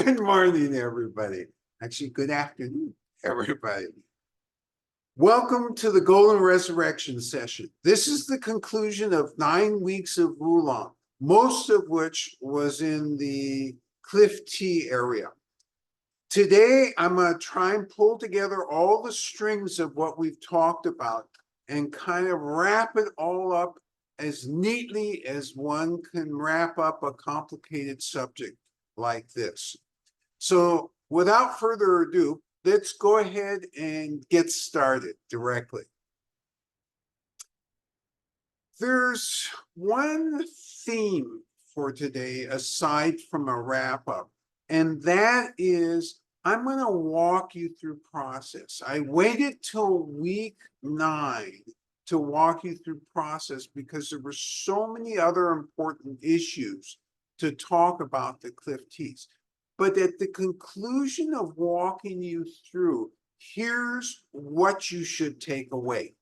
Good morning, everybody. Actually, good afternoon, everybody. Welcome to the Golden Resurrection session. This is the conclusion of 9 weeks of Wulong, most of which was in the Cliff Tea area. Today, I'm going to try and pull together all the strings of what we've talked about and kind of wrap it all up as neatly as one can wrap up a complicated subject like this. So without further ado, let's go ahead and get started directly. There's one theme for today aside from a wrap up, and that is I'm going to walk you through process. I waited till week 9 to walk you through process because there were so many other important issues to talk about the Cliff Teas. But at the conclusion of walking you through, here's what you should take away.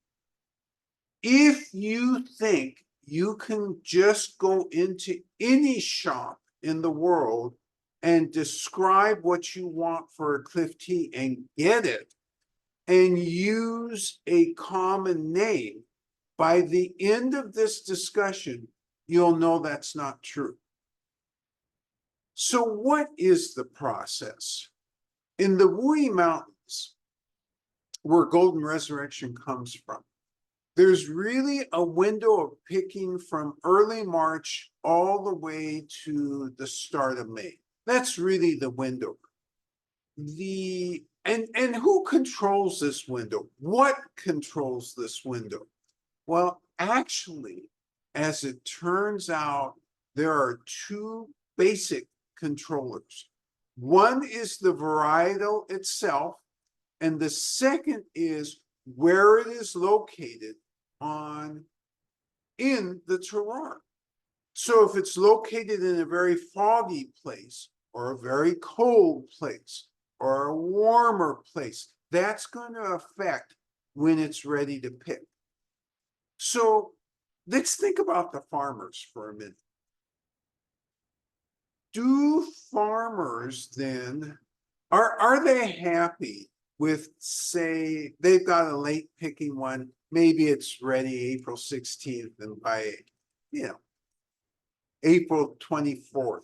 If you think you can just go into any shop in the world and describe what you want for a Cliff Tea and get it, and use a common name, by the end of this discussion, you'll know that's not true. So what is the process? In the Wuyi Mountains, where Golden Resurrection comes from, there's really a window of picking from early March all the way to the start of May. That's really the window. And who controls this window? What controls this window? Well, actually, as it turns out, there are two basic controllers. One is the varietal itself, and the second is where it is located in the terroir. So if it's located in a very foggy place, or a very cold place, or a warmer place, that's going to affect when it's ready to pick. So let's think about the farmers for a minute. Do farmers then, are they happy with, say, they've got a late picking one, maybe it's ready April 16th, and by, April 24th,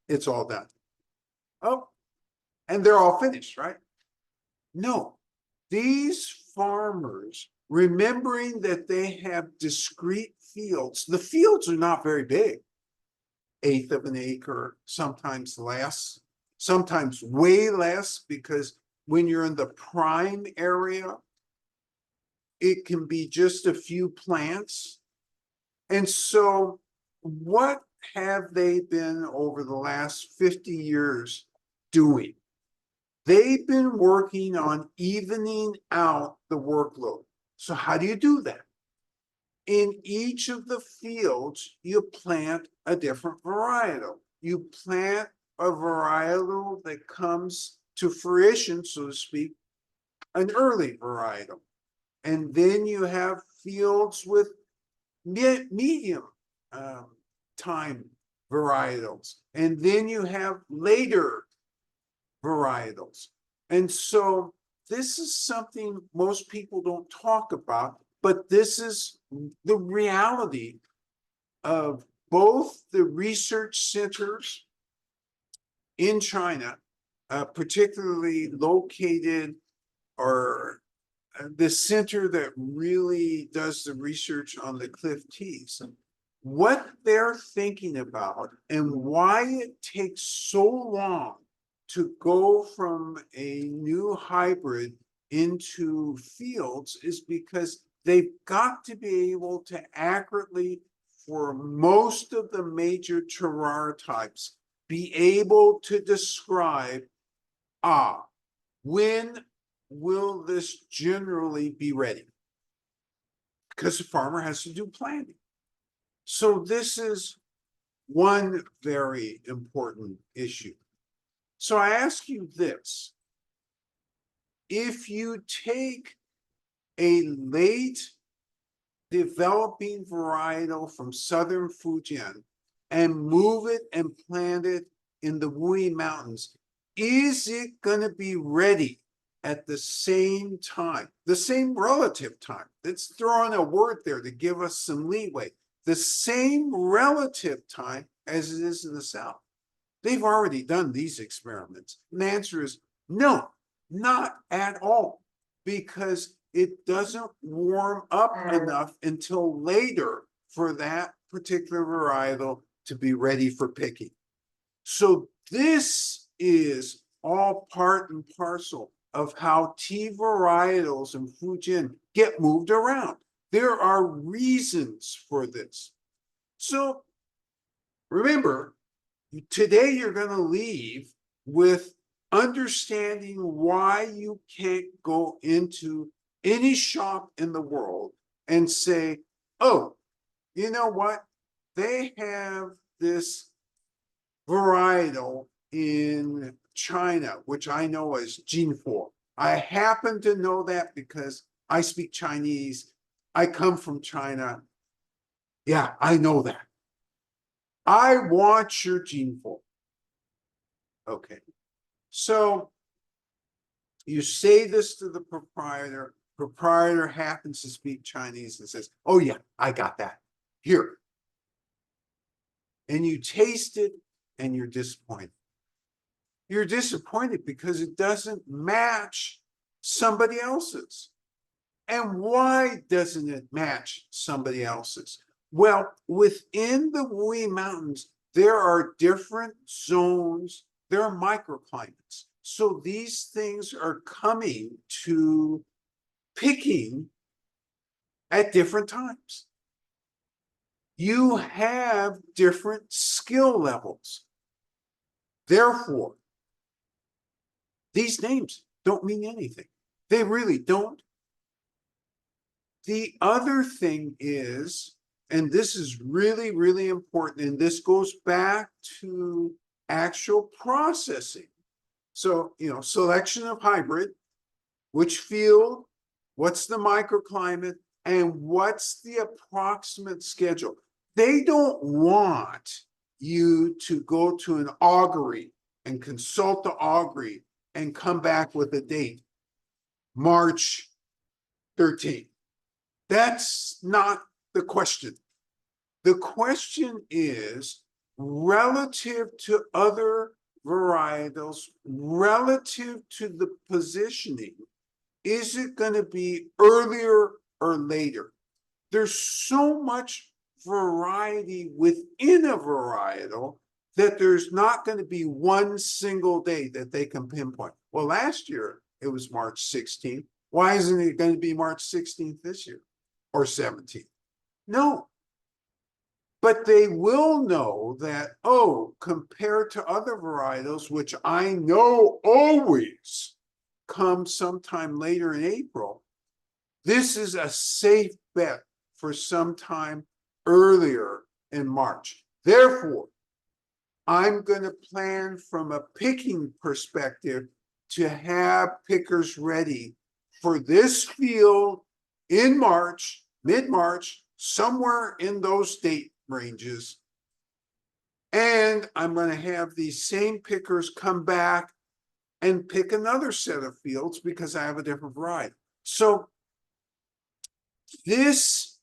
it's all done. Oh, and they're all finished, right? No, these farmers, remembering that they have discrete fields, the fields are not very big. 1/8 of an acre, sometimes less, sometimes way less, because when you're in the prime area, it can be just a few plants. And so what have they been over the last 50 years doing? They've been working on evening out the workload. So how do you do that? In each of the fields, you plant a different varietal. You plant a varietal that comes to fruition, so to speak, an early varietal. And then you have fields with medium time varietals. And then you have later varietals. And so this is something most people don't talk about, but this is the reality of both the research centers in China, particularly located, or the center that really does the research on the Cliff Teas, what they're thinking about and why it takes so long to go from a new hybrid into fields is because they've got to be able to accurately, for most of the major terroir types, be able to describe, when will this generally be ready? Because the farmer has to do planting. So this is one very important issue. So I ask you this: if you take a late developing varietal from southern Fujian and move it and plant it in the Wuyi Mountains, is it going to be ready at the same time, the same relative time? Let's throw in a word there to give us some leeway. The same relative time as it is in the South. They've already done these experiments. And the answer is no, not at all, because it doesn't warm up enough until later for that particular varietal to be ready for picking. So this is all part and parcel of how tea varietals in Fujian get moved around. There are reasons for this. So remember, today you're going to leave with understanding why you can't go into any shop in the world and say, oh, you know what? They have this varietal in China, which I know as Jinfo. I happen to know that because I speak Chinese. I come from China. Yeah, I know that. I want your Jinfo. Okay. So you say this to the proprietor. Proprietor happens to speak Chinese and says, oh yeah, I got that. Here. And you taste it and you're disappointed. You're disappointed because it doesn't match somebody else's. And why doesn't it match somebody else's? Well, within the Wuyi Mountains, there are different zones, there are microclimates. So these things are coming to picking at different times. You have different skill levels. Therefore, these names don't mean anything. They really don't. The other thing is, and this is really, really important, and this goes back to actual processing. So, selection of hybrid, which field, what's the microclimate, and what's the approximate schedule. They don't want you to go to an augury and consult the augury and come back with a date, March 13th. That's not the question. The question is, relative to other varietals, relative to the positioning, is it going to be earlier or later? There's so much variety within a varietal that there's not going to be one single day that they can pinpoint. Well, last year it was March 16th. Why isn't it going to be March 16th this year or 17th? No. But they will know that, oh, compared to other varietals, which I know always come sometime later in April, this is a safe bet for sometime earlier in March. Therefore, I'm going to plan from a picking perspective to have pickers ready for this field in March, mid-March, somewhere in those date ranges. And I'm going to have these same pickers come back and pick another set of fields because I have a different variety. So this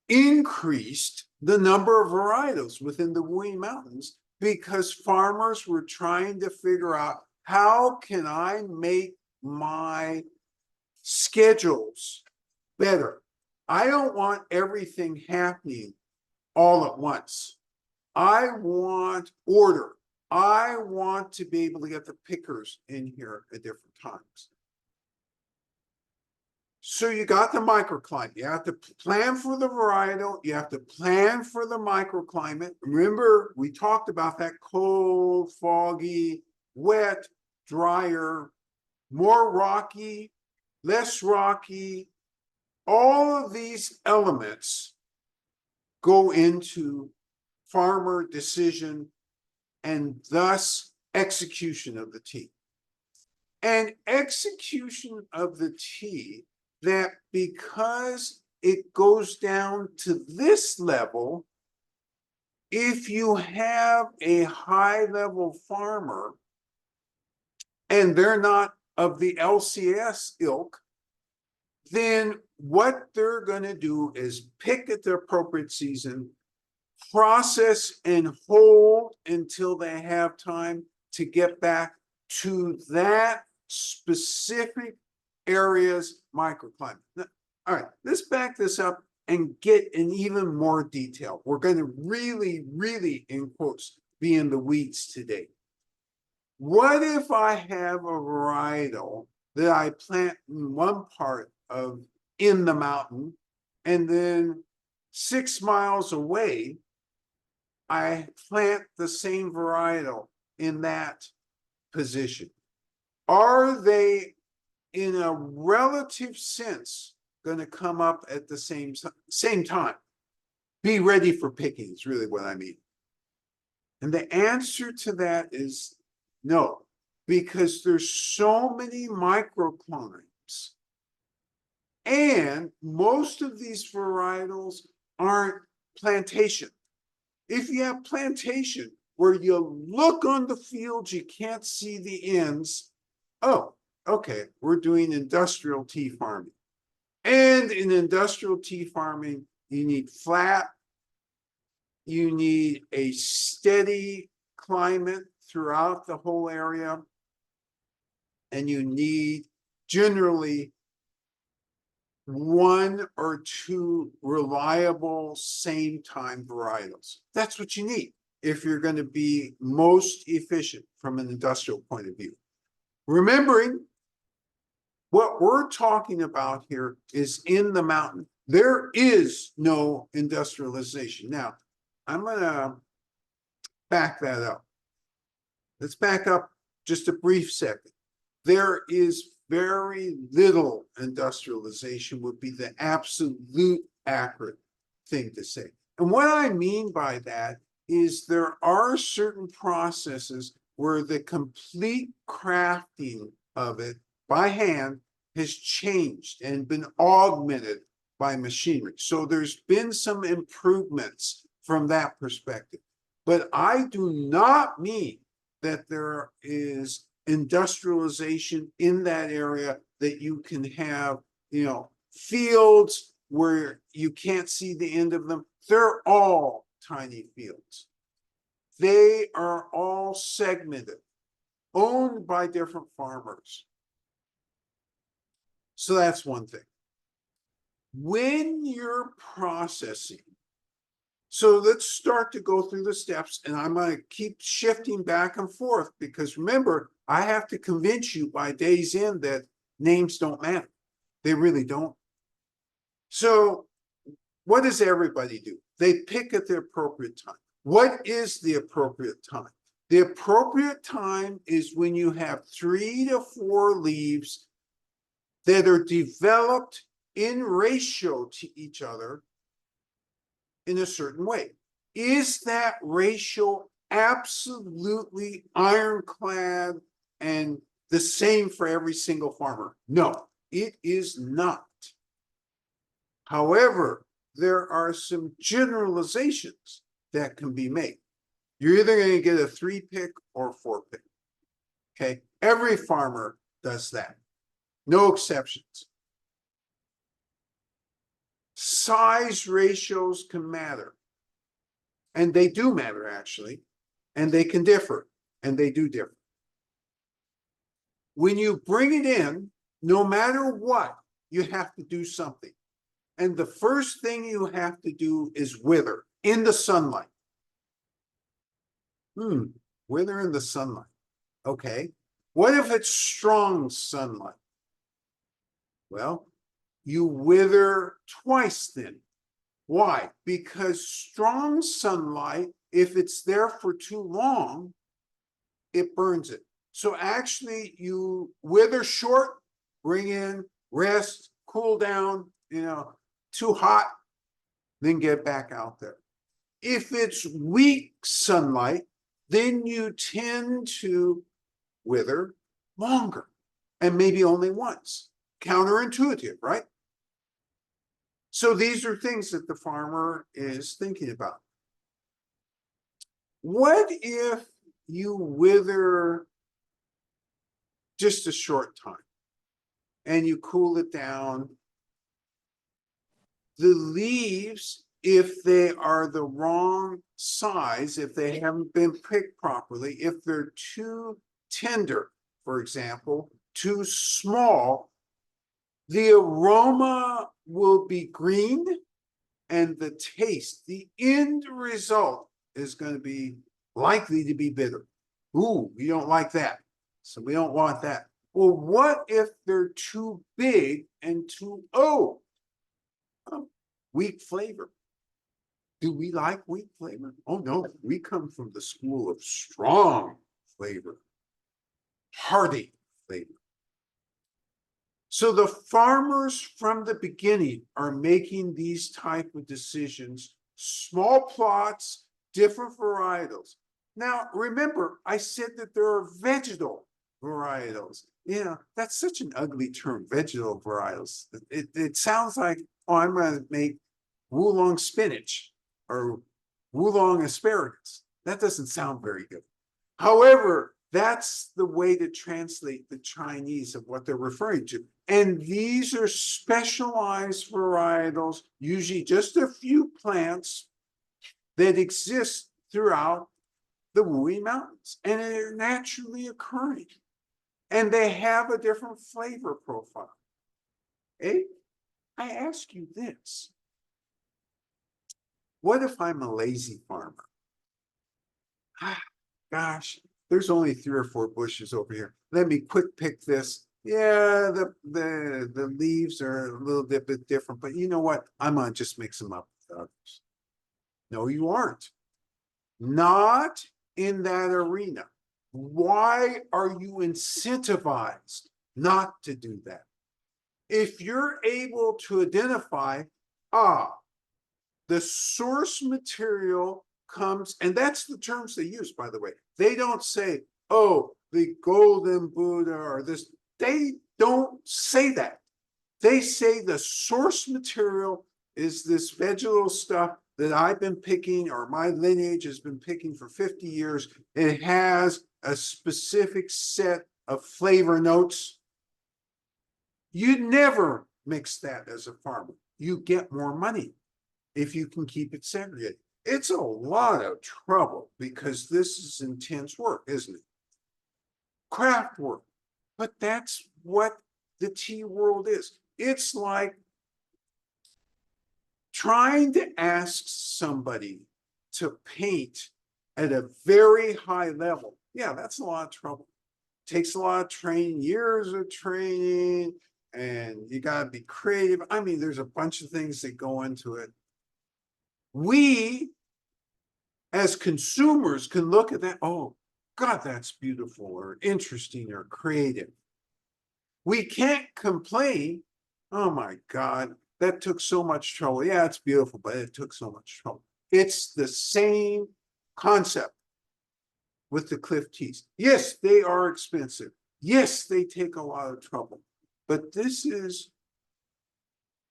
increased the number of varietals within the Wuyi Mountains because farmers were trying to figure out, how can I make my schedules better? I don't want everything happening all at once. I want order. I want to be able to get the pickers in here at different times. So you got the microclimate. You have to plan for the varietal. You have to plan for the microclimate. Remember, we talked about that cold, foggy, wet, drier, more rocky, less rocky. All of these elements go into farmer decision and thus execution of the tea. And execution of the tea, that because it goes down to this level, if you have a high level farmer and they're not of the LCS ilk, then what they're going to do is pick at the appropriate season, process and hold until they have time to get back to that specific area's microclimate. All right, let's back this up and get in even more detail. We're going to really, really, in quotes, be in the weeds today. What if I have a varietal that I plant in one part of in the mountain, and then 6 miles away, I plant the same varietal in that position? Are they, in a relative sense, going to come up at the same time? Be ready for picking is really what I mean. And the answer to that is no, because there's so many microclimates, and most of these varietals aren't plantation. If you have plantation where you look on the field, you can't see the ends. Oh, okay, we're doing industrial tea farming. And in industrial tea farming, you need flat, you need a steady climate throughout the whole area, and you need generally 1 or 2 reliable same time varietals. That's what you need if you're going to be most efficient from an industrial point of view. Remembering what we're talking about here is in the mountain. There is no industrialization. Now, I'm going to back that up. Let's back up just a brief second. There is very little industrialization, would be the absolute accurate thing to say. And what I mean by that is there are certain processes where the complete crafting of it by hand has changed and been augmented by machinery. So there's been some improvements from that perspective. But I do not mean that there is industrialization in that area, that you can have, fields where you can't see the end of them. They're all tiny fields. They are all segmented, owned by different farmers. So that's one thing. When you're processing, so let's start to go through the steps, and I'm going to keep shifting back and forth because remember, I have to convince you by day's end that names don't matter. They really don't. So what does everybody do? They pick at the appropriate time. What is the appropriate time? The appropriate time is when you have 3 to 4 leaves that are developed in ratio to each other in a certain way. Is that ratio absolutely ironclad and the same for every single farmer? No, it is not. However, there are some generalizations that can be made. You're either going to get a 3-pick or 4-pick. Okay, every farmer does that. No exceptions. Size ratios can matter. And they do matter, actually. And they can differ. And they do differ. When you bring it in, no matter what, you have to do something. And the first thing you have to do is wither in the sunlight. Wither in the sunlight. Okay. What if it's strong sunlight? Well, you wither twice then. Why? Because strong sunlight, if it's there for too long, it burns it. So actually you wither short, bring in, rest, cool down, too hot, then get back out there. If it's weak sunlight, then you tend to wither longer and maybe only once. Counterintuitive, right? So these are things that the farmer is thinking about. What if you wither just a short time. And you cool it down. The leaves, if they are the wrong size, if they haven't been picked properly, if they're too tender, for example, too small, the aroma will be green and the taste, the end result is going to be likely to be bitter. Ooh, we don't like that. So we don't want that. Well, what if they're too big and too weak flavor? Do we like weak flavor? Oh no, we come from the school of strong flavor, hearty flavor. So the farmers from the beginning are making these type of decisions, small plots, different varietals. Now, remember, I said that there are vegetal varietals. Yeah, that's such an ugly term, vegetal varietals. It sounds like, oh, I'm going to make Wulong spinach or Wulong asparagus. That doesn't sound very good. However, that's the way to translate the Chinese of what they're referring to. And these are specialized varietals, usually just a few plants that exist throughout the Wuyi Mountains, and they're naturally occurring. And they have a different flavor profile. I ask you this. What if I'm a lazy farmer? Gosh, there's only 3 or 4 bushes over here. Let me quick pick this. Yeah, the leaves are a little bit different, but you know what? I'm gonna just mix them up with others. No, you aren't. Not in that arena. Why are you incentivized not to do that? If you're able to identify, the source material comes, and that's the terms they use, by the way. They don't say, oh, the golden Buddha or this. They don't say that. They say the source material is this vegetal stuff that I've been picking, or my lineage has been picking for 50 years. It has a specific set of flavor notes. You never mix that as a farmer. You get more money if you can keep it segregated. It's a lot of trouble because this is intense work, isn't it? Craft work. But that's what the tea world is. It's like trying to ask somebody to paint at a very high level. Yeah, that's a lot of trouble. Takes a lot of training, years of training, and you got to be creative. I mean, there's a bunch of things that go into it. We, as consumers, can look at that, oh, God, that's beautiful or interesting or creative. We can't complain, oh my God, that took so much trouble. Yeah, it's beautiful, but it took so much trouble. It's the same concept with the cliff teas. Yes, they are expensive. Yes, they take a lot of trouble. But this is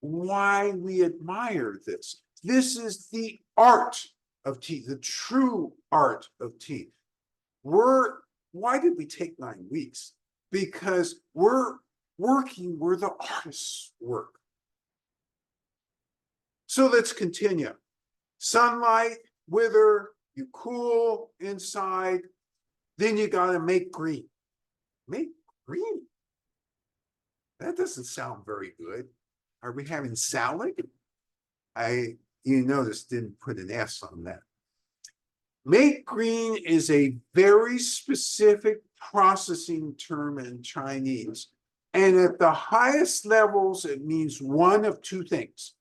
why we admire this. This is the art of tea, the true art of tea. Why did we take 9 weeks? Because we're working where the artists work. So let's continue. Sunlight, wither, you cool inside, then you got to make green. Make green? That doesn't sound very good. Are we having salad? You notice, didn't put an S on that. Make green is a very specific processing term in Chinese. And at the highest levels, it means one of 2 things.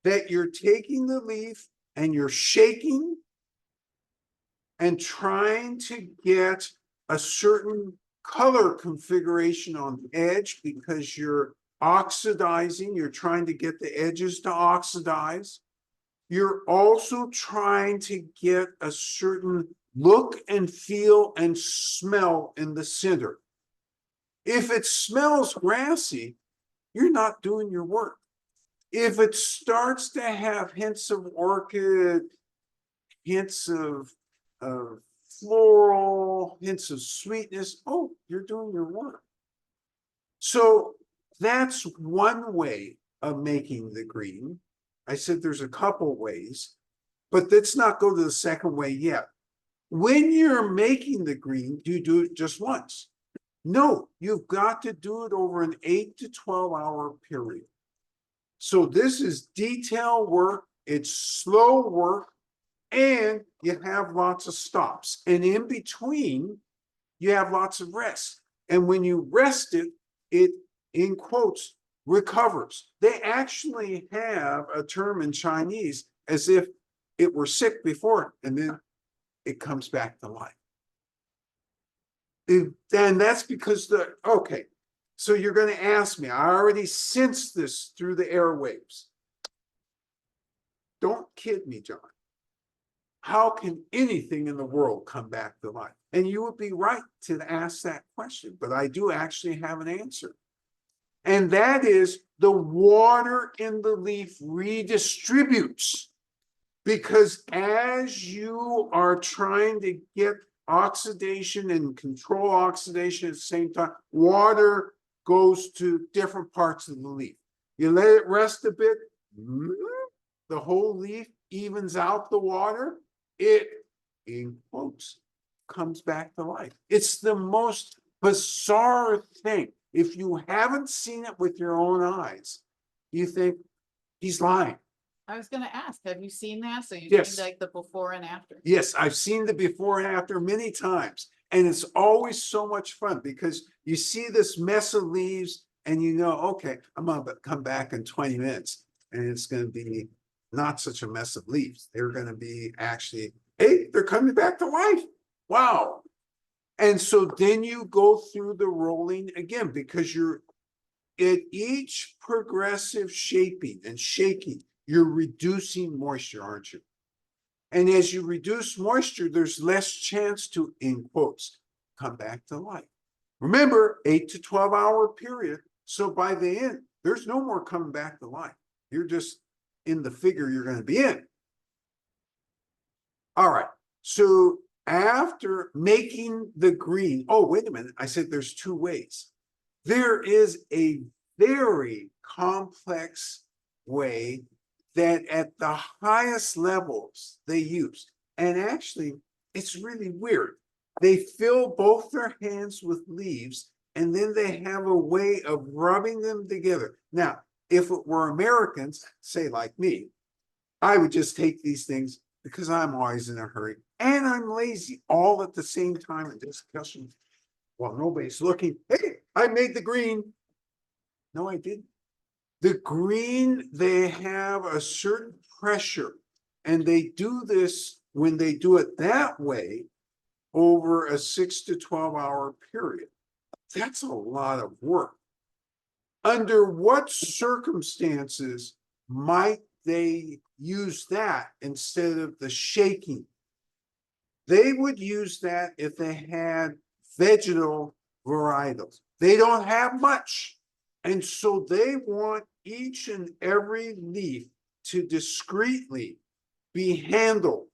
That you're taking the leaf and you're shaking and trying to get a certain color configuration on the edge because you're oxidizing, you're trying to get the edges to oxidize. You're also trying to get a certain look and feel and smell in the center. If it smells grassy, you're not doing your work. If it starts to have hints of orchid, hints of floral, hints of sweetness. Oh, you're doing your work. So that's one way of making the green. I said there's a couple ways, but let's not go to the second way yet. When you're making the green, do you do it just once? No, you've got to do it over an 8 to 12 hour period. So this is detail work, it's slow work, and you have lots of stops. And in between, you have lots of rest. And when you rest it, it, in quotes, recovers. They actually have a term in Chinese as if it were sick before, and then it comes back to life. And that's because okay, so you're going to ask me, I already sensed this through the airwaves. Don't kid me, John. How can anything in the world come back to life? And you would be right to ask that question, but I do actually have an answer. And that is the water in the leaf redistributes. Because as you are trying to get oxidation and control oxidation at the same time, water goes to different parts of the leaf. You let it rest a bit, the whole leaf evens out the water, it, in quotes, comes back to life. It's the most bizarre thing. If you haven't seen it with your own eyes, you think he's lying. I was gonna ask, have you seen that? So you've Yes. seen like the before and after? Yes, I've seen the before and after many times. And it's always so much fun because you see this mess of leaves and you know, okay, I'm gonna come back in 20 minutes and it's gonna be not such a mess of leaves. They're gonna be actually, hey, they're coming back to life. Wow. And so then you go through the rolling again because you're at each progressive shaping and shaking, you're reducing moisture, aren't you? And as you reduce moisture, there's less chance to, in quotes, come back to life. Remember, 8 to 12 hour period. So by the end, there's no more coming back to life. You're just in the figure you're going to be in. All right. So after making the green, oh, wait a minute. I said there's two ways. There is a very complex way that at the highest levels they use. And actually, it's really weird. They fill both their hands with leaves, and then they have a way of rubbing them together. Now, if it were Americans, say like me, I would just take these things because I'm always in a hurry and I'm lazy all at the same time in discussion. Well, nobody's looking. Hey, I made the green. No, I didn't. The green, they have a certain pressure, and they do this when they do it that way over a 6 to 12 hour period. That's a lot of work. Under what circumstances might they use that instead of the shaking? They would use that if they had vegetal varietals. They don't have much. And so they want each and every leaf to discreetly be handled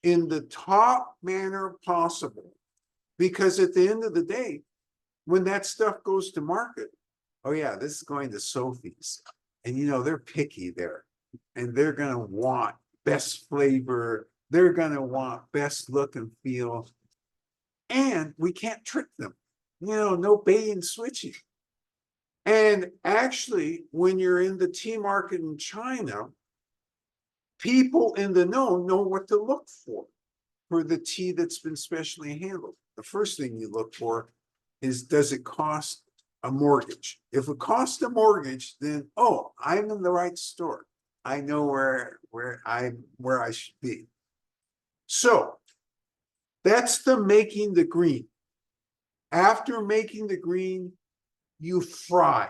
in the top manner possible. Because at the end of the day, when that stuff goes to market, oh yeah, this is going to Sophie's. And you know, they're picky there. And they're going to want best flavor. They're going to want best look and feel. And we can't trick them. You know, no bait and switching. And actually, when you're in the tea market in China, people in the know what to look for the tea that's been specially handled. The first thing you look for is, does it cost a mortgage? If it costs a mortgage, then, oh, I'm in the right store. I know where I should be. So that's the making the green. After making the green, you fry.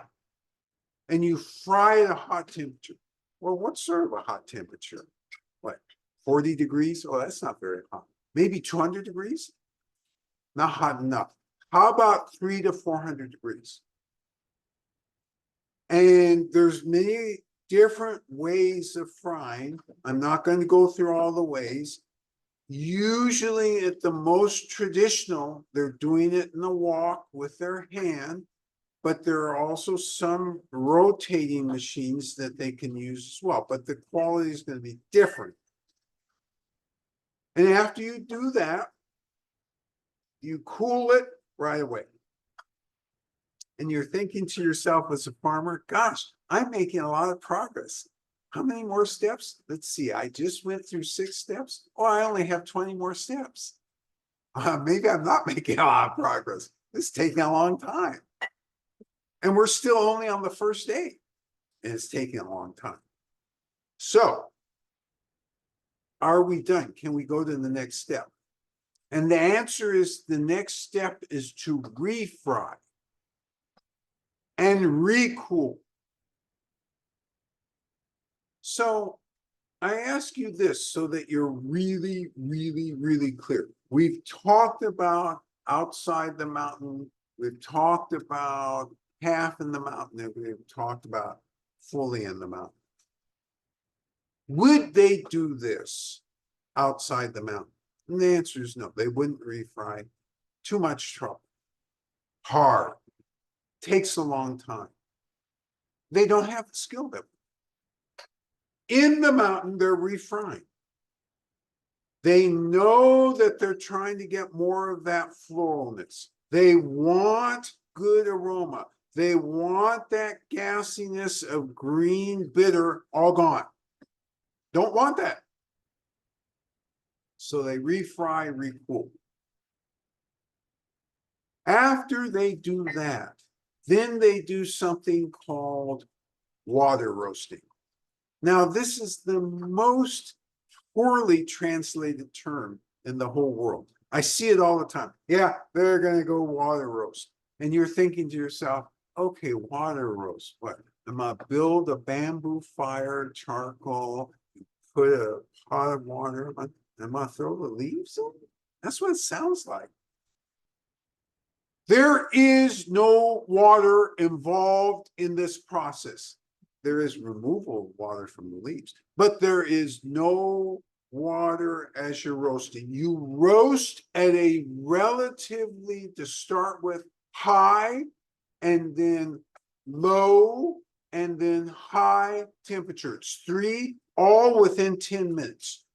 And you fry at a hot temperature. Well, what sort of a hot temperature? What, 40 degrees? Oh, that's not very hot. Maybe 200 degrees? Not hot enough. How about 300 to 400 degrees? And there's many different ways of frying. I'm not going to go through all the ways. Usually at the most traditional, they're doing it in a walk with their hand, but there are also some rotating machines that they can use as well, but the quality is going to be different. And after you do that, you cool it right away. And you're thinking to yourself as a farmer, gosh, I'm making a lot of progress. How many more steps? Let's see, I just went through 6 steps. Oh, I only have 20 more steps. Maybe I'm not making a lot of progress. It's taking a long time. And we're still only on the first day. And it's taking a long time. So, are we done? Can we go to the next step? And the answer is the next step is to refry and recool. So I ask you this so that you're really, really, really clear. We've talked about outside the mountain. We've talked about half in the mountain, and we've talked about fully in the mountain. Would they do this outside the mountain? And the answer is no. They wouldn't refry. Too much trouble. Hard. Takes a long time. They don't have the skill level. In the mountain, they're refrying. They know that they're trying to get more of that floralness. They want good aroma. They want that gassiness of green bitter all gone. Don't want that. So they refry, recool. After they do that, then they do something called water roasting. Now, this is the most poorly translated term in the whole world. I see it all the time. Yeah, they're going to go water roast. And you're thinking to yourself, okay, water roast. What? I'm going to build a bamboo fire, charcoal, put a pot of water, I'm going to throw the leaves in? That's what it sounds like. There is no water involved in this process. There is removal of water from the leaves, but there is no water as you're roasting. You roast at a relatively, to start with, high, and then low, and then high temperature. It's 3, all within 10 minutes.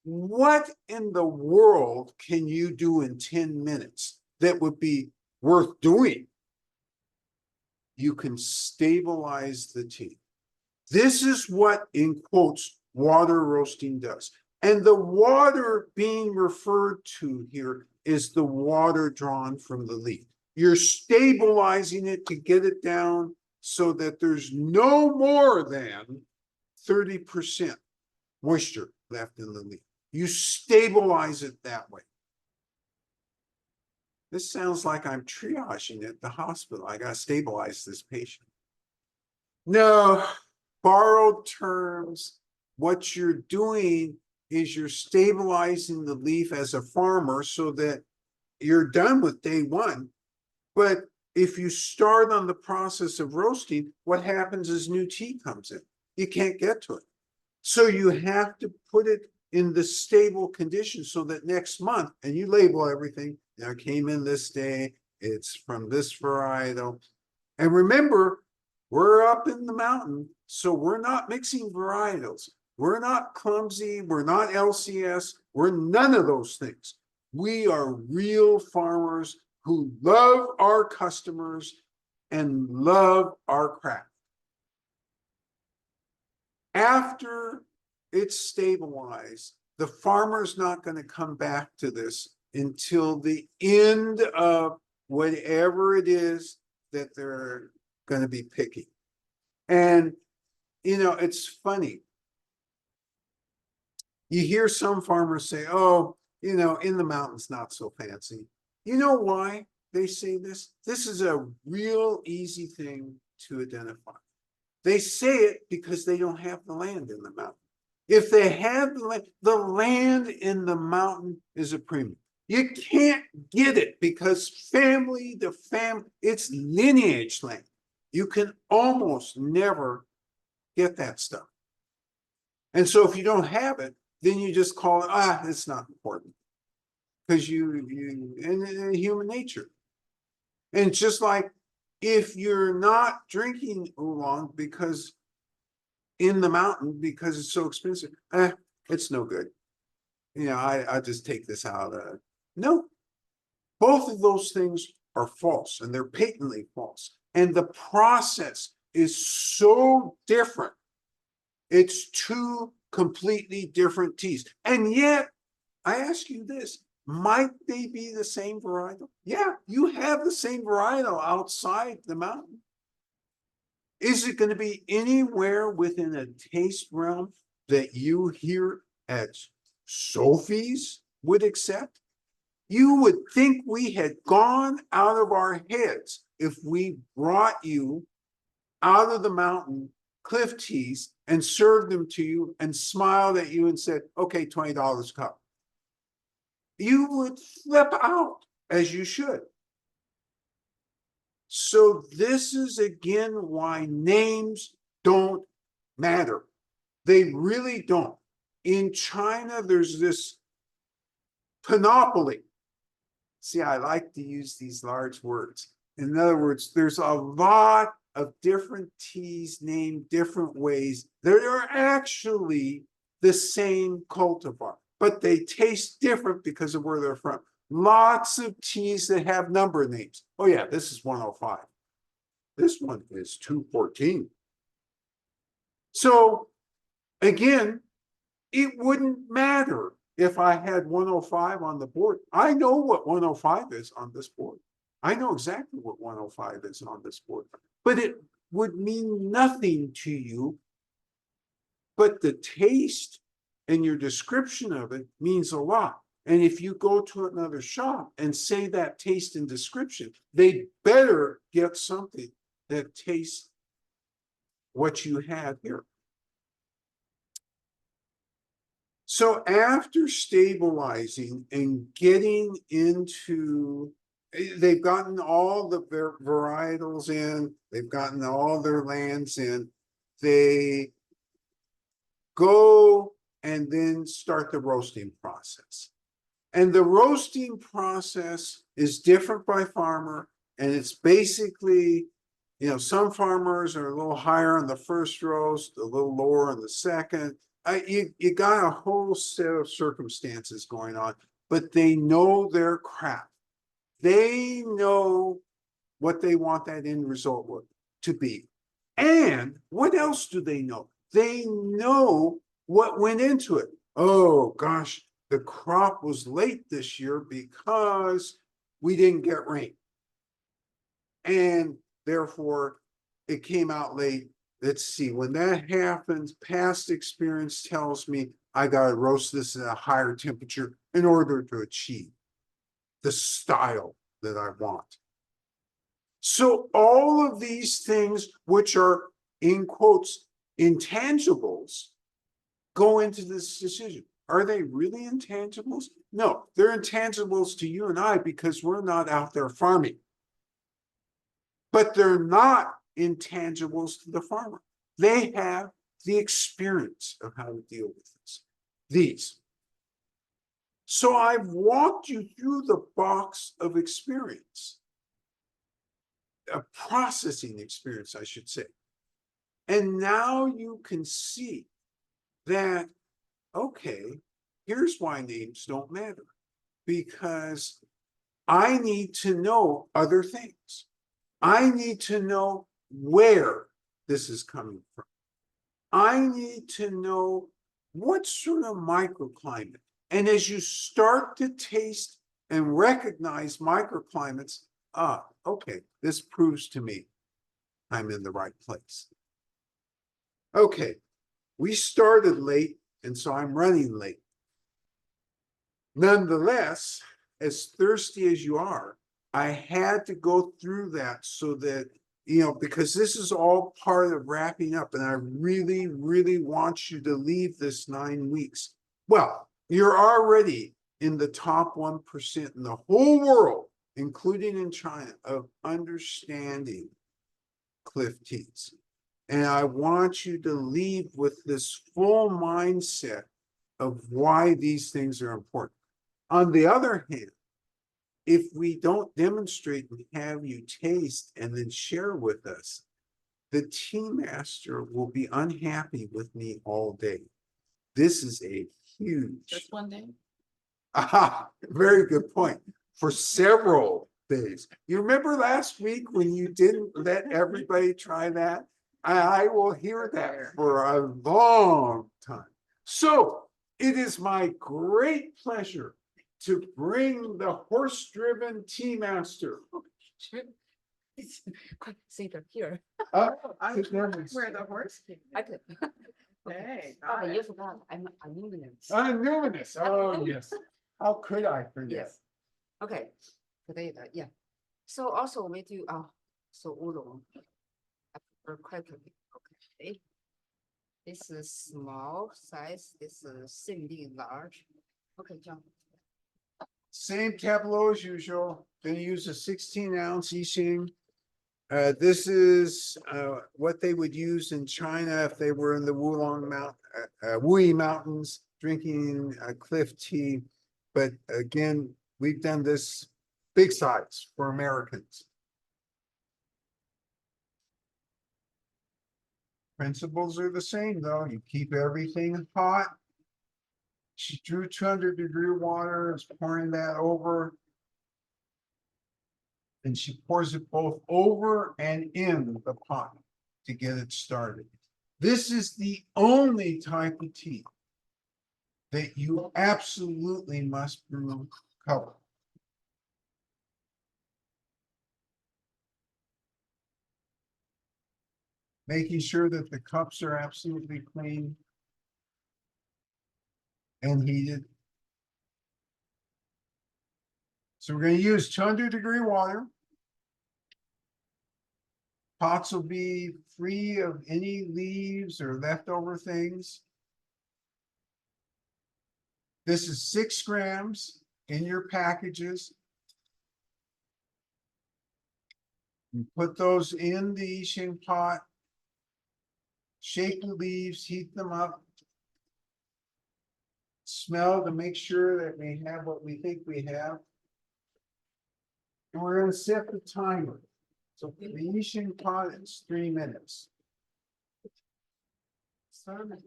What in the world can you do in 10 minutes that would be worth doing? You can stabilize the tea. This is what, in quotes, water roasting does. And the water being referred to here is the water drawn from the leaf. You're stabilizing it to get it down so that there's no more than 30% moisture left in the leaf. You stabilize it that way. This sounds like I'm triaging at the hospital. I got to stabilize this patient. No, borrowed terms. What you're doing is you're stabilizing the leaf as a farmer so that you're done with day 1. But if you start on the process of roasting, what happens is new tea comes in. You can't get to it. So you have to put it in the stable condition so that next month, and you label everything, now came in this day, it's from this varietal. And remember, we're up in the mountain, so we're not mixing varietals. We're not clumsy, we're not LCS, we're none of those things. We are real farmers who love our customers and love our craft. After it's stabilized, the farmer's not going to come back to this until the end of whatever it is that they're going to be picking. And, you know, it's funny. You hear some farmers say, oh, you know, in the mountains, not so fancy. You know why they say this? This is a real easy thing to identify. They say it because they don't have the land in the mountain. If they had the land in the mountain is a premium. You can't get it because family to family, it's lineage land. You can almost never get that stuff. And so if you don't have it, then you just call it, it's not important. Because in human nature. And it's just like if you're not drinking oolong because in the mountain because it's so expensive, it's no good. I just take this out of it. No, both of those things are false and they're patently false. And the process is so different. It's two completely different teas. And yet, I ask you this, might they be the same varietal? Yeah, you have the same varietal outside the mountain. Is it going to be anywhere within a taste realm that you here at Sophie's would accept? You would think we had gone out of our heads if we brought you out of the mountain cliff teas and served them to you and smiled at you and said, okay, $20 a cup. You would flip out, as you should. So this is again why names don't matter. They really don't. In China, there's this panoply. See, I like to use these large words. In other words, there's a lot of different teas named different ways that are actually the same cultivar, but they taste different because of where they're from. Lots of teas that have number names. Oh yeah, this is 105. This one is 214. So again, it wouldn't matter if I had 105 on the board. I know what 105 is on this board. I know exactly what 105 is on this board, but it would mean nothing to you. But the taste and your description of it means a lot. And if you go to another shop and say that taste and description, they better get something that tastes what you have here. So after stabilizing and getting into, they've gotten all the varietals in, they've gotten all their lands in, they go and then start the roasting process. And the roasting process is different by farmer, and it's basically, some farmers are a little higher on the first roast, a little lower on the second. You got a whole set of circumstances going on, but they know their craft. They know what they want that end result to be. And what else do they know? They know what went into it. Oh gosh, the crop was late this year because we didn't get rain. And therefore, it came out late. Let's see, when that happens, past experience tells me I got to roast this at a higher temperature in order to achieve the style that I want. So all of these things, which are in quotes, intangibles, go into this decision. Are they really intangibles? No, they're intangibles to you and I because we're not out there farming. But they're not intangibles to the farmer. They have the experience of how to deal with this. These. So I've walked you through the box of experience, a processing experience, I should say. And now you can see that, okay, here's why names don't matter. Because I need to know other things. I need to know where this is coming from. I need to know what sort of microclimate. And as you start to taste and recognize microclimates, okay, this proves to me I'm in the right place. Okay, we started late, and so I'm running late. Nonetheless, as thirsty as you are, I had to go through that so that, because this is all part of wrapping up, and I really, really want you to leave this 9 weeks. Well, you're already in the top 1% in the whole world, including in China, of understanding cliff teas. And I want you to leave with this full mindset of why these things are important. On the other hand, if we don't demonstrate and have you taste and then share with us, the tea master will be unhappy with me all day. This is a huge, Just one day? aha, very good point. For several days. You remember last week when you didn't let everybody try that? I will hear that for a long time. So it is my great pleasure to bring the horse-driven tea master. Quick, sit here. Where the horse? I could. Hey. Oh, you forgot, I'm a luminous. Luminous, oh yes. How could I forget? Yes. Okay, today, yeah. So also we do, so Oolong. Quite a bit, okay. This is small size, this is medium large. Okay, John. Same tableau as usual. Gonna use a 16-ounce Yixing. This is what they would use in China if they were in the Wuyi Mountains drinking cliff tea. But again, we've done this big size for Americans. Principles are the same though. You keep everything hot. She drew 200-degree water, is pouring that over. And she pours it both over and in the pot to get it started. This is the only type of tea that you absolutely must brew color. Making sure that the cups are absolutely clean and heated. So we're going to use 200-degree water. Pots will be free of any leaves or leftover things. This is 6 grams in your packages. You put those in the Yixing pot. Shake the leaves, heat them up. Smell to make sure that we have what we think we have. And we're going to set the timer. So the Yixing pot is 3 minutes. Ceramic.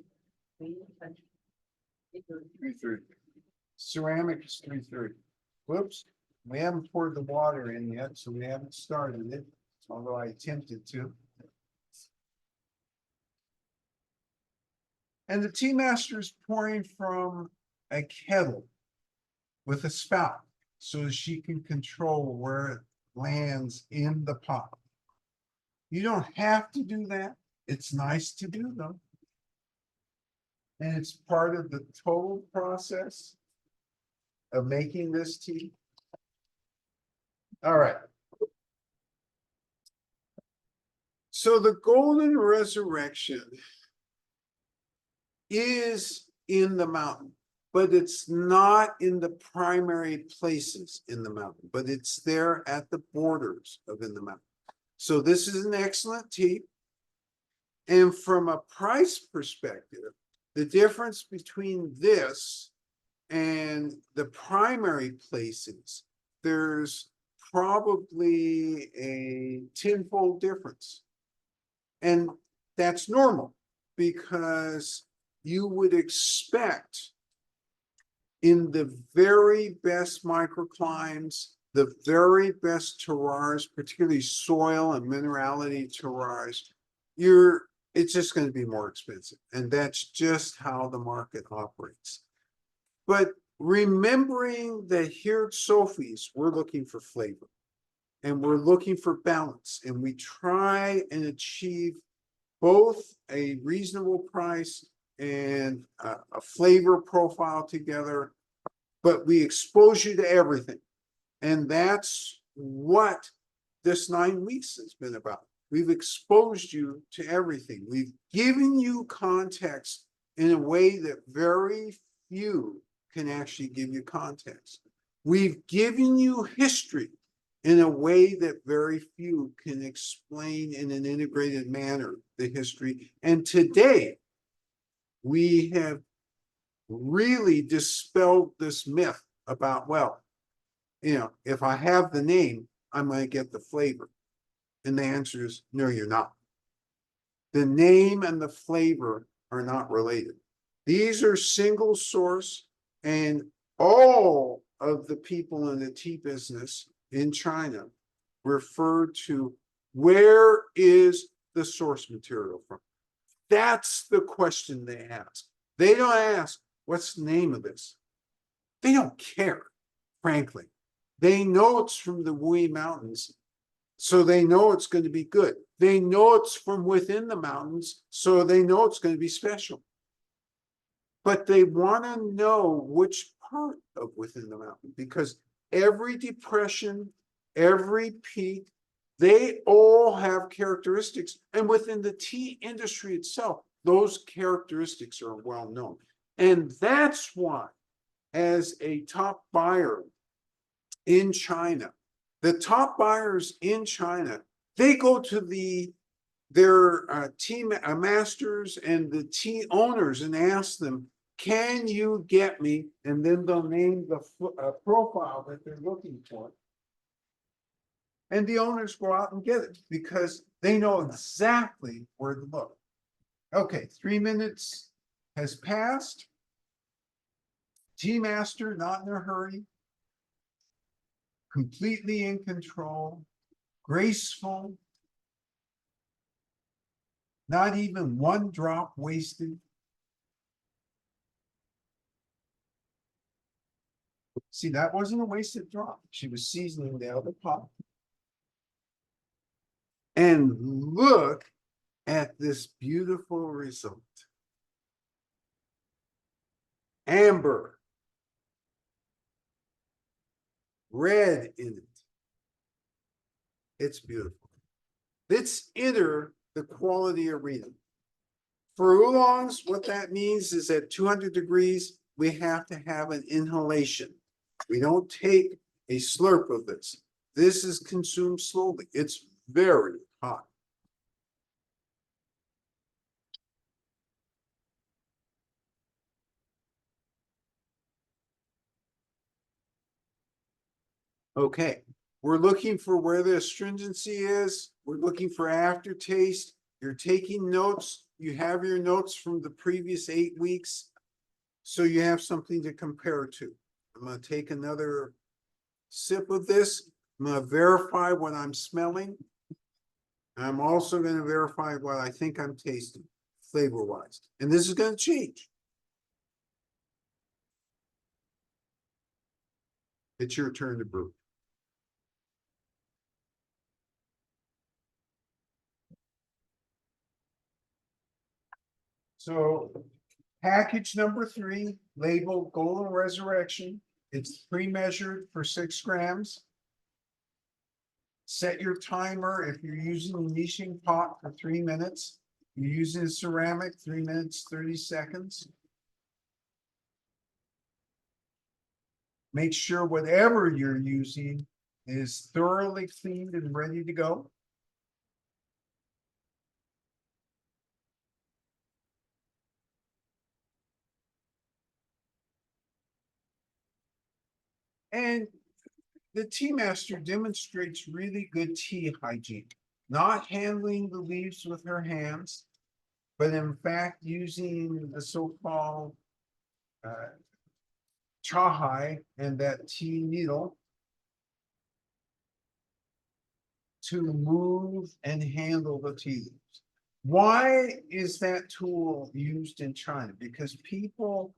3:30. Ceramic is 3:30. Whoops, we haven't poured the water in yet, so we haven't started it, although I attempted to. And the tea master is pouring from a kettle with a spout so she can control where it lands in the pot. You don't have to do that. It's nice to do though. And it's part of the total process of making this tea. All right. So the golden resurrection is in the mountain, but it's not in the primary places in the mountain, but it's there at the borders of in the mountain. So this is an excellent tea. And from a price perspective, the difference between this and the primary places, there's probably a tenfold difference. And that's normal because you would expect in the very best microclimes, the very best terroirs, particularly soil and minerality terroirs, it's just going to be more expensive. And that's just how the market operates. But remembering that here at Sophie's, we're looking for flavor and we're looking for balance, and we try and achieve both a reasonable price and a flavor profile together, but we expose you to everything. And that's what this 9 weeks has been about. We've exposed you to everything. We've given you context in a way that very few can actually give you context. We've given you history in a way that very few can explain in an integrated manner the history. And today, we have really dispelled this myth about, well, if I have the name, I'm going to get the flavor. And the answer is no, you're not. The name and the flavor are not related. These are single source, and all of the people in the tea business in China refer to where is the source material from. That's the question they ask. They don't ask, what's the name of this? They don't care, frankly. They know it's from the Wuyi Mountains, so they know it's going to be good. They know it's from within the mountains, so they know it's going to be special. But they want to know which part of within the mountain, because every depression, every peak, they all have characteristics. And within the tea industry itself, those characteristics are well known. And that's why, as a top buyer in China, the top buyers in China, they go to their tea masters and the tea owners and ask them, can you get me? And then they'll name the profile that they're looking for. And the owners go out and get it because they know exactly where to look. Okay, 3 minutes has passed. Tea master, not in a hurry. Completely in control, graceful, not even one drop wasted. See, that wasn't a wasted drop. She was seasoning the other pot. And look at this beautiful result. Amber, red in it. It's beautiful. Let's enter the quality arena. For oolongs, what that means is at 200 degrees, we have to have an inhalation. We don't take a slurp of this. This is consumed slowly. It's very hot. Okay, we're looking for where the astringency is. We're looking for aftertaste. You're taking notes. You have your notes from the previous 8 weeks. So you have something to compare to. I'm going to take another sip of this. I'm going to verify what I'm smelling. I'm also going to verify what I think I'm tasting, flavor-wise. And this is going to change. It's your turn to brew. So package number 3, labeled Golden Resurrection. It's pre-measured for 6 grams. Set your timer if you're using a niching pot for 3 minutes. You're using ceramic, 3 minutes, 30 seconds. Make sure whatever you're using is thoroughly cleaned and ready to go. And the tea master demonstrates really good tea hygiene, not handling the leaves with her hands, but in fact using the so-called chahai and that tea needle to move and handle the tea leaves. Why is that tool used in China? Because people,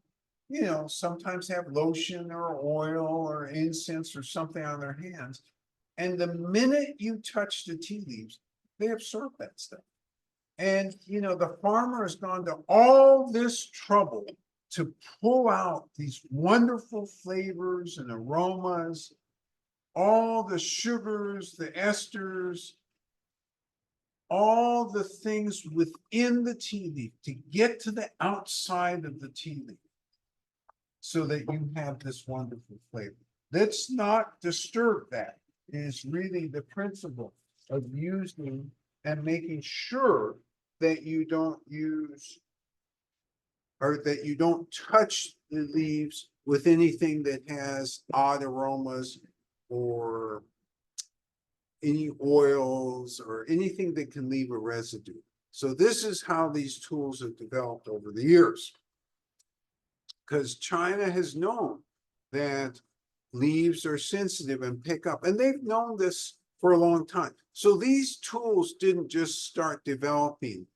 sometimes have lotion or oil or incense or something on their hands. And the minute you touch the tea leaves, they absorb that stuff. And, the farmer has gone to all this trouble to pull out these wonderful flavors and aromas, all the sugars, the esters, all the things within the tea leaf to get to the outside of the tea leaf so that you have this wonderful flavor. Let's not disturb that. It is really the principle of using and making sure that you don't use or that you don't touch the leaves with anything that has odd aromas or any oils or anything that can leave a residue. So this is how these tools have developed over the years. Because China has known that leaves are sensitive and pick up, and they've known this for a long time. So these tools didn't just start developing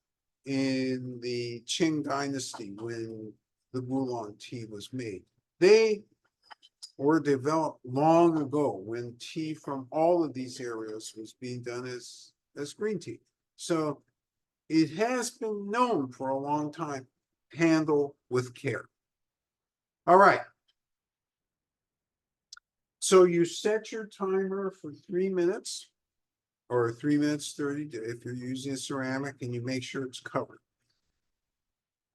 in the Qing dynasty when the Wulong tea was made. They were developed long ago when tea from all of these areas was being done as green tea. So it has been known for a long time, handle with care. All right. So you set your timer for 3 minutes or 3 minutes 30 if you're using a ceramic, and you make sure it's covered.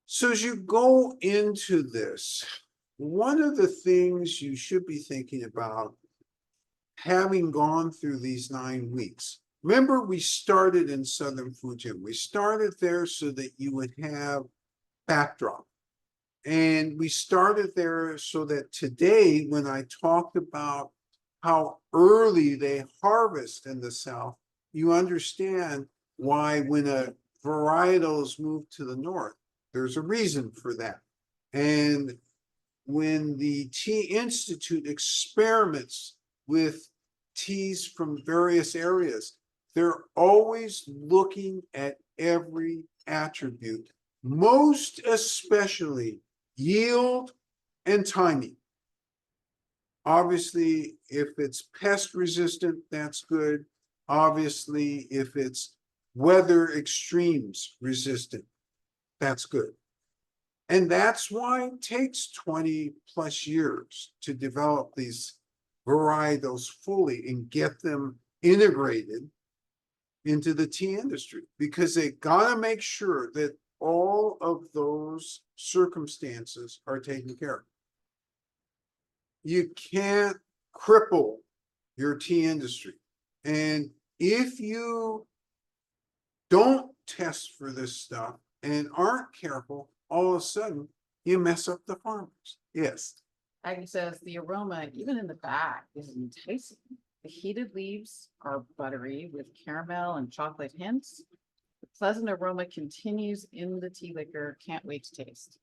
So as you go into this, one of the things you should be thinking about, having gone through these 9 weeks, remember we started in southern Fujian. We started there so that you would have backdrop. And we started there so that today, when I talked about how early they harvest in the South, you understand why when a varietal is moved to the north, there's a reason for that. And when the Tea Institute experiments with teas from various areas, they're always looking at every attribute, most especially yield and timing. Obviously, if it's pest resistant, that's good. Obviously, if it's weather extremes resistant, that's good. And that's why it takes 20 plus years to develop these varietals fully and get them integrated into the tea industry, because they gotta make sure that all of those circumstances are taken care of. You can't cripple your tea industry. And if you don't test for this stuff and aren't careful, all of a sudden you mess up the farmers. Yes. Aggie says the aroma, even in the back, is enticing. The heated leaves are buttery with caramel and chocolate hints. The pleasant aroma continues in the tea liquor. Can't wait to taste.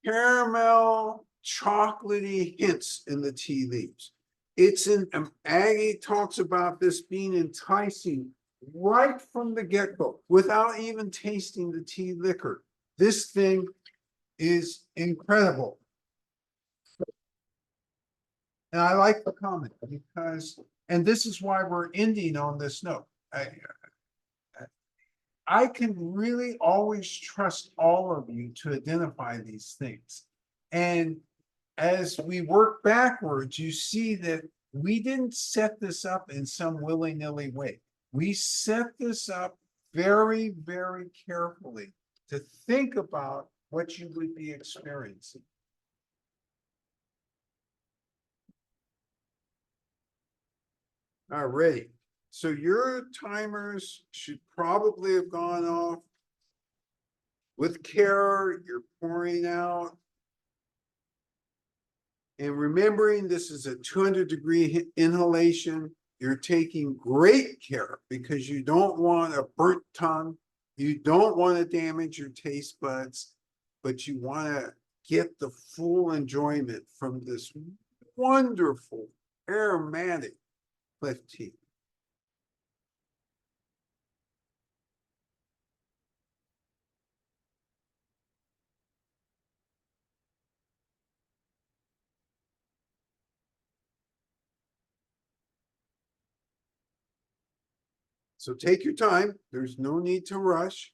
Caramel, chocolatey hints in the tea leaves. It's in, Aggie talks about this being enticing right from the get-go without even tasting the tea liquor. This thing is incredible. And I like the comment because, and this is why we're ending on this note. I can really always trust all of you to identify these things. And as we work backwards, you see that we didn't set this up in some willy-nilly way. We set this up very, very carefully to think about what you would be experiencing. All right. So your timers should probably have gone off. With care, you're pouring out. And remembering this is a 200-degree inhalation, you're taking great care because you don't want a burnt tongue. You don't want to damage your taste buds, but you want to get the full enjoyment from this wonderful aromatic cliff tea. So take your time. There's no need to rush.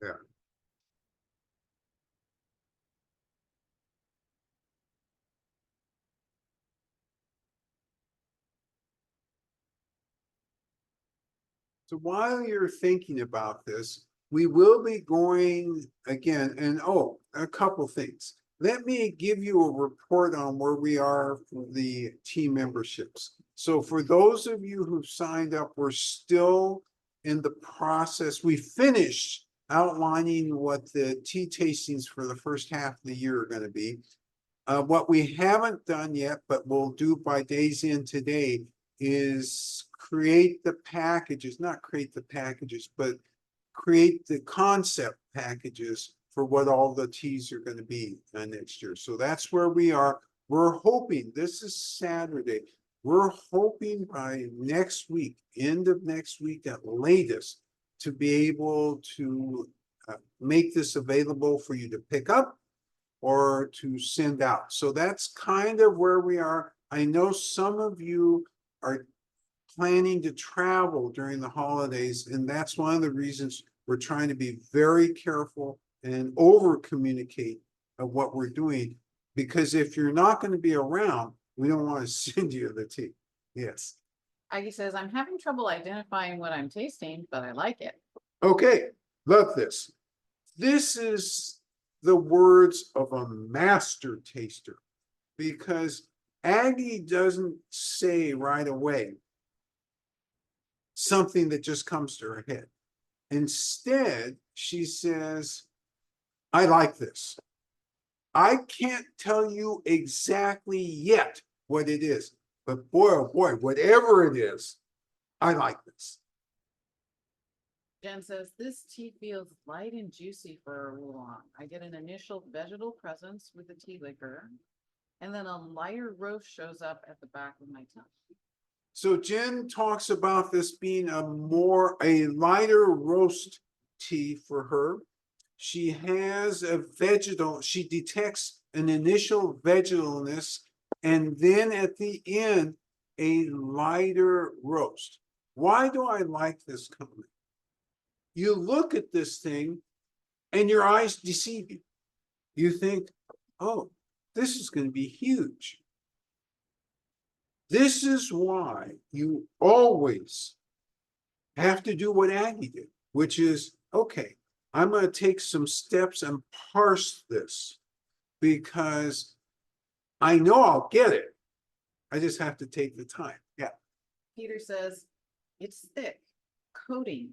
Yeah. So while you're thinking about this, we will be going again, and oh, a couple things. Let me give you a report on where we are for the team memberships. So for those of you who've signed up, we're still in the process. We finished outlining what the tea tastings for the first half of the year are gonna be. What we haven't done yet, but we'll do by days in today, is create the packages, not create the packages, but create the concept packages for what all the teas are gonna be next year. So that's where we are. We're hoping, this is Saturday, we're hoping by next week, end of next week at latest, to be able to make this available for you to pick up or to send out. So that's kind of where we are. I know some of you are planning to travel during the holidays, and that's one of the reasons we're trying to be very careful and over communicate of what we're doing. Because if you're not going to be around, we don't want to send you the tea. Yes. Aggie says, I'm having trouble identifying what I'm tasting, but I like it. Okay, love this. This is the words of a master taster, because Aggie doesn't say right away something that just comes to her head. Instead, she says, I like this. I can't tell you exactly yet what it is, but boy, oh boy, whatever it is, I like this. Jen says, this tea feels light and juicy for Wulong. I get an initial vegetal presence with the tea liquor, and then a lighter roast shows up at the back of my tongue. So Jen talks about this being a lighter roast tea for her. She has a vegetal, she detects an initial vegetalness, and then at the end, a lighter roast. Why do I like this comment? You look at this thing and your eyes deceive you. You think, oh, this is going to be huge. This is why you always have to do what Aggie did, which is, okay, I'm going to take some steps and parse this because I know I'll get it. I just have to take the time. Yeah. Peter says, it's thick, coating,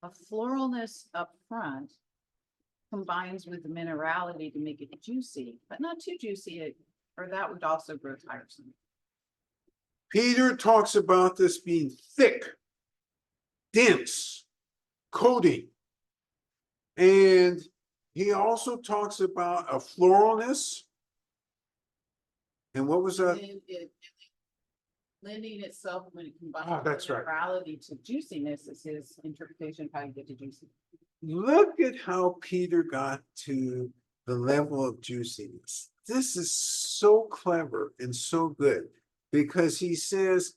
a floralness up front combines with the minerality to make it juicy, but not too juicy, or that would also grow tiresome. Peter talks about this being thick, dense, coating. And he also talks about a floralness. And what was that? Lending itself when it combines that's right. minerality to juiciness is his interpretation of how you get to juicy. Look at how Peter got to the level of juiciness. This is so clever and so good, because he says,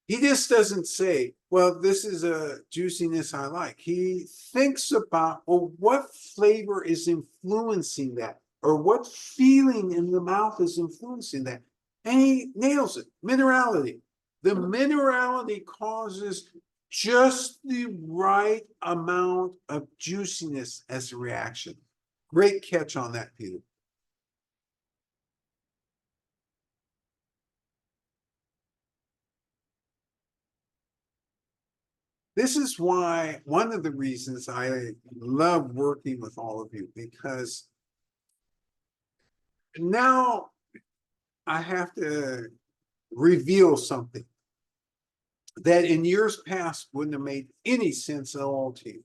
he just doesn't say, well, this is a juiciness I like. He thinks about, well, what flavor is influencing that? Or what feeling in the mouth is influencing that? And he nails it. Minerality. The minerality causes just the right amount of juiciness as a reaction. Great catch on that, Peter. This is why, one of the reasons I love working with all of you, because now I have to reveal something that in years past wouldn't have made any sense at all to you.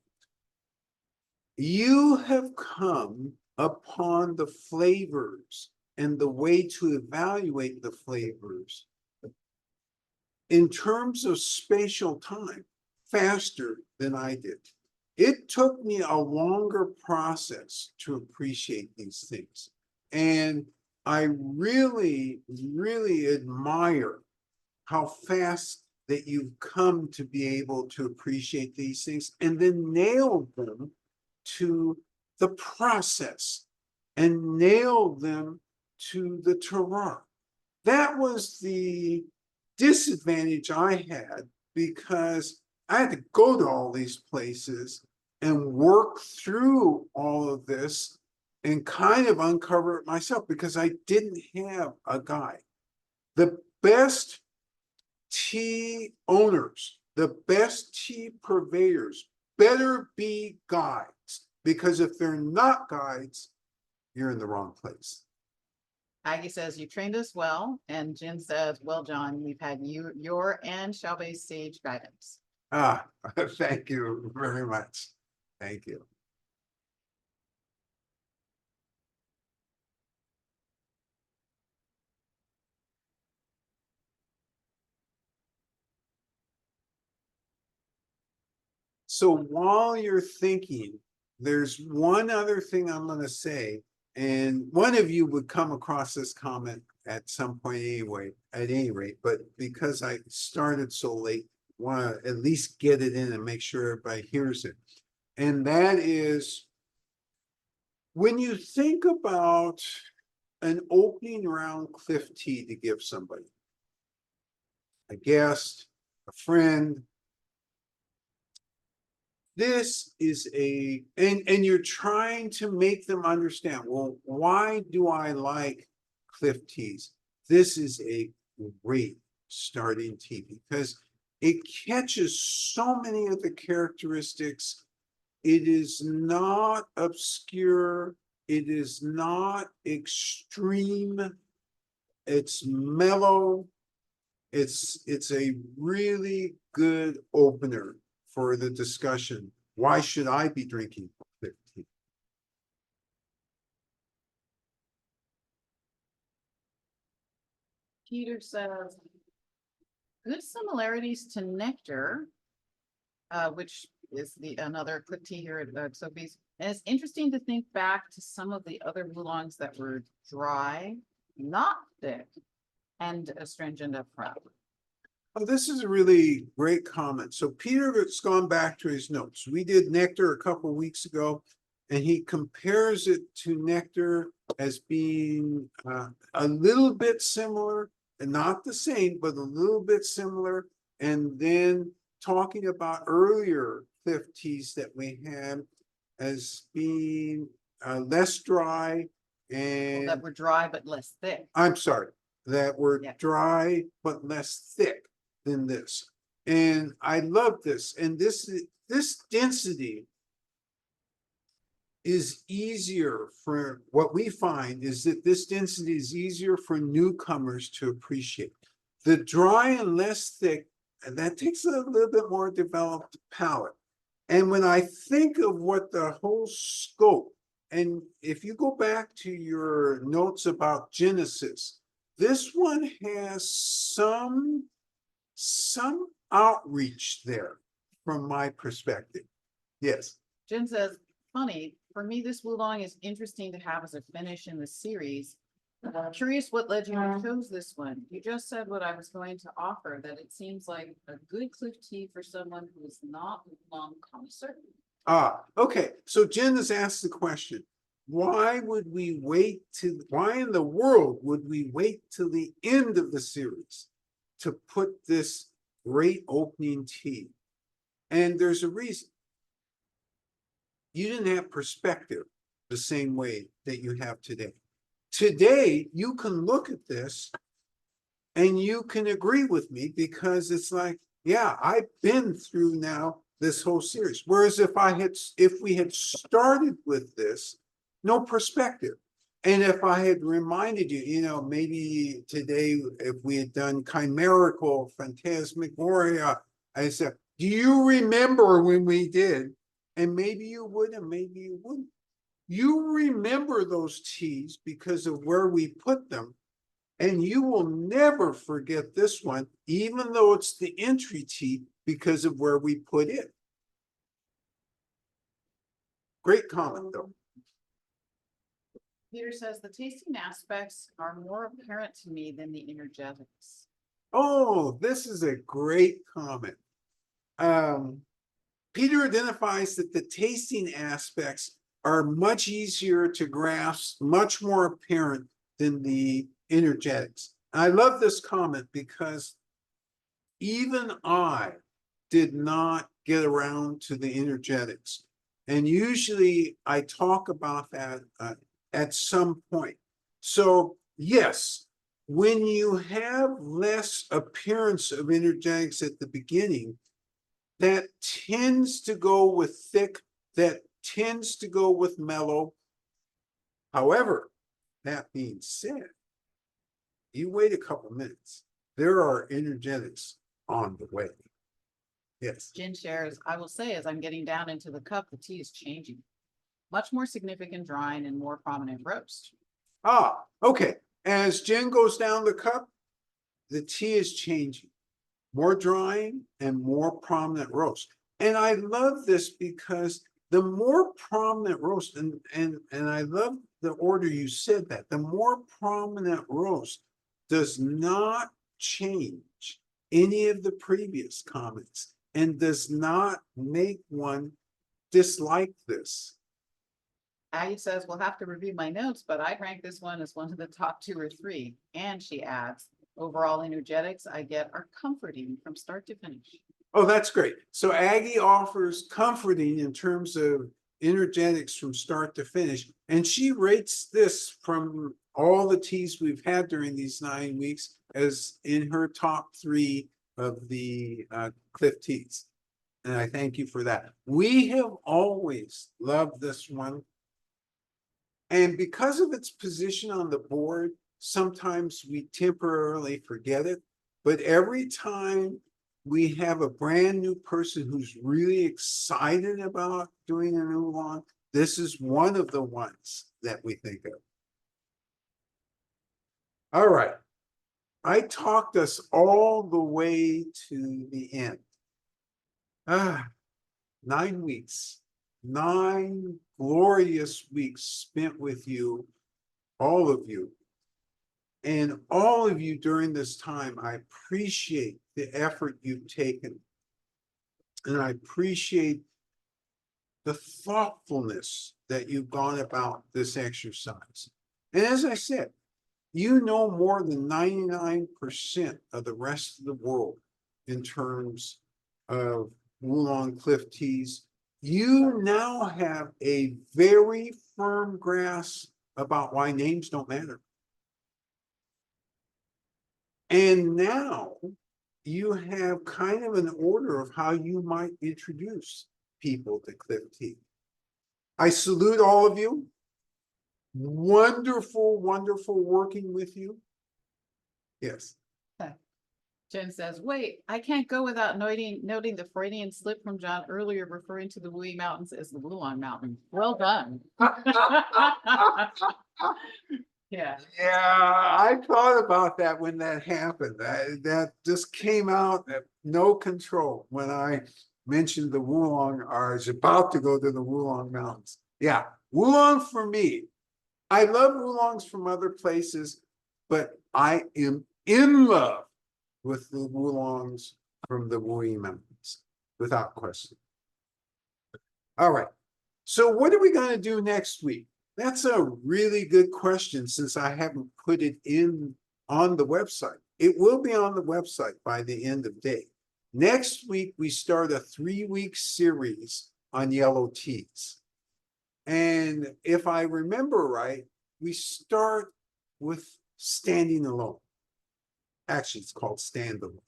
You have come upon the flavors and the way to evaluate the flavors in terms of spatial time faster than I did. It took me a longer process to appreciate these things. And I really, really admire how fast that you've come to be able to appreciate these things and then nail them to the process and nail them to the terroir. That was the disadvantage I had, because I had to go to all these places and work through all of this and kind of uncover it myself, because I didn't have a guide. The best tea owners, the best tea purveyors better be guides, because if they're not guides, you're in the wrong place. Aggie says, you trained us well. And Jen says, well, John, we've had your and Xiaobei's sage guidance. Ah, thank you very much. Thank you. So while you're thinking, there's one other thing I'm going to say, and one of you would come across this comment at some point anyway, at any rate, but because I started so late, want to at least get it in and make sure everybody hears it. And that is, when you think about an opening round cliff tea to give somebody, a guest, a friend, this is and you're trying to make them understand, well, why do I like cliff teas? This is a great starting tea because it catches so many of the characteristics. It is not obscure. It is not extreme. It's mellow. It's a really good opener for the discussion. Why should I be drinking cliff tea? Peter says, good similarities to nectar, which is another cliff tea here at Sophie's. And it's interesting to think back to some of the other Wulongs that were dry, not thick, and astringent up front. Oh, this is a really great comment. So Peter has gone back to his notes. We did nectar a couple of weeks ago, and he compares it to nectar as being a little bit similar, and not the same, but a little bit similar. And then talking about earlier cliff teas that we had as being less dry and That were dry but less thick. I'm sorry, that were Yeah. dry but less thick than this. And I love this. And this density is easier for what we find is that this density is easier for newcomers to appreciate. The dry and less thick, and that takes a little bit more developed palate. And when I think of what the whole scope, and if you go back to your notes about Genesis, this one has some outreach there from my perspective. Yes. Jen says, funny, for me, this Wulong is interesting to have as a finish in the series. Curious what led you to choose this one. You just said what I was going to offer, that it seems like a good cliff tea for someone who is not a Wulong connoisseur. Ah, okay. So Jen has asked the question, why in the world would we wait till the end of the series to put this great opening tea? And there's a reason. You didn't have perspective the same way that you have today. Today, you can look at this and you can agree with me because it's like, yeah, I've been through now this whole series. Whereas if we had started with this, no perspective. And if I had reminded you, maybe today, if we had done chimerical phantasmagoria, I said, do you remember when we did? And maybe you would, and maybe you wouldn't. You remember those teas because of where we put them, and you will never forget this one, even though it's the entry tea, because of where we put it. Great comment, though. Peter says the tasting aspects are more apparent to me than the energetics. Oh, this is a great comment. Peter identifies that the tasting aspects are much easier to grasp, much more apparent than the energetics. I love this comment because even I did not get around to the energetics. And usually I talk about that at some point. So yes, when you have less appearance of energetics at the beginning, that tends to go with thick, that tends to go with mellow. However, that being said, you wait a couple minutes, there are energetics on the way. Yes. Jen shares, I will say, as I'm getting down into the cup, the tea is changing. Much more significant drying and more prominent roast. Ah, okay. As Jen goes down the cup, the tea is changing. More drying and more prominent roast. And I love this because the more prominent roast, and I love the order you said that, the more prominent roast does not change any of the previous comments and does not make one dislike this. Aggie says, we'll have to review my notes, but I'd rank this one as one of the top 2 or 3. And she adds, overall energetics I get are comforting from start to finish. Oh, that's great. So Aggie offers comforting in terms of energetics from start to finish. And she rates this from all the teas we've had during these 9 weeks as in her top 3 of the Cliff teas. And I thank you for that. We have always loved this one. And because of its position on the board, sometimes we temporarily forget it. But every time we have a brand new person who's really excited about doing an Oolong, this is one of the ones that we think of. All right. I talked us all the way to the end. 9 weeks, 9 glorious weeks spent with you, all of you. And all of you during this time, I appreciate the effort you've taken. And I appreciate the thoughtfulness that you've gone about this exercise. And as I said, you know more than 99% of the rest of the world in terms of Wulong Cliff teas. You now have a very firm grasp about why names don't matter. And now you have kind of an order of how you might introduce people to Cliff tea. I salute all of you. Wonderful, wonderful working with you. Yes. Jen says, wait, I can't go without noting the Freudian slip from John earlier, referring to the Wuyi Mountains as the Wulong Mountains. Well done. Yeah. Yeah, I thought about that when that happened. That just came out at no control when I mentioned the Wulong, or I was about to go to the Wulong Mountains. Yeah, Wulong for me. I love Wulongs from other places, but I am in love with the Wulongs from the Wuyi Mountains, without question. All right, so what are we going to do next week? That's a really good question, since I haven't put it in on the website. It will be on the website by the end of day. Next week, we start a 3-week series on yellow teas. And if I remember right, we start with standing alone. Actually, it's called stand alone.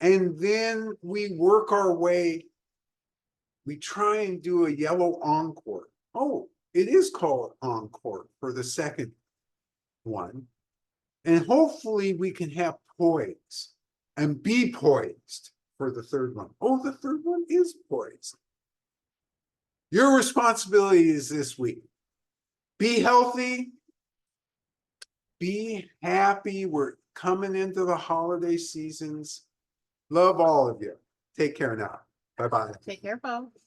And then we work our way. We try and do a yellow encore. Oh, it is called encore for the second one. And hopefully we can have poise and be poised for the third one. Oh, the third one is poised. Your responsibility is this week. Be healthy. Be happy. We're coming into the holiday seasons. Love all of you. Take care now. Bye-bye. Take care, folks.